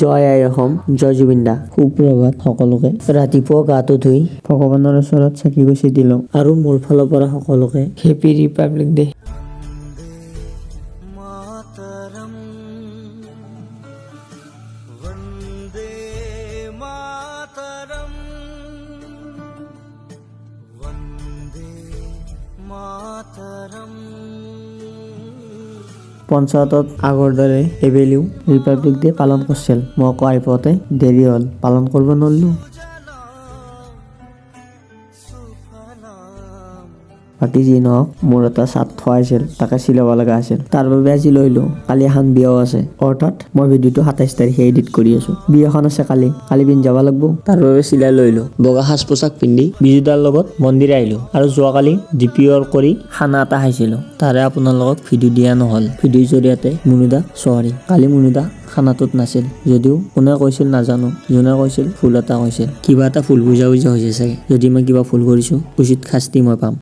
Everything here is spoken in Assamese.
জয় আই অসম, জয় জুবিন দা। সুপ্ৰভাত সকলোকে। ৰাতিপুৱা গাটো ধুই ভগৱানৰ ওচৰত চাকি গছি দিলোঁ আৰু মোৰ ফালৰ পৰা সকলোকে happy Republic day. Mataram Vande Mataram Vande Mataram. পঞ্চায়তত আগৰ দৰে এবেলিও ৰিপাব্লিক ডে পালন কৰিছিল। মই আকৌ আহি পাওঁতে দেৰি হ'ল, পালন কৰিব নোৱাৰিলোঁ। বাকী যি নহওক মোৰ এটা স্বাৰ্থ আছিল, তাকে চিলাব লগা আছিল। তাৰ বাবে আজি লৈ লওঁ। কালি এখন বিয়াও আছে, অৰ্থাৎ মই ভিডিঅ'টো 27 তাৰিখে এডিট কৰি আছোঁ। বিয়াখন আছে কালি পিন্ধি যাব লাগিব। তাৰ বাবে চিলাই লৈ লওঁ। বগা সাজ পোছাক পিন্ধি বিজুদাৰ লগত মন্দিৰ আহিলোঁ আৰু যোৱাকালি DPR কৰি খানা এটা খাইছিলোঁ। তাৰে আপোনালোকক ভিডিঅ' দিয়া নহ'ল। ভিডিঅ'ৰ জৰিয়তে মুনুদা চৰি, কালি মুনুদা খানাটোত নাছিল। যদিও কোনে কৈছিল নাজানো, যোনে কৈছিল ভুল এটা কৈছিল। কিবা এটা ভুল বুজা হৈছে চাগে। যদি মই কিবা ভুল কৰিছোঁ উচিত শাস্তি মই পাম।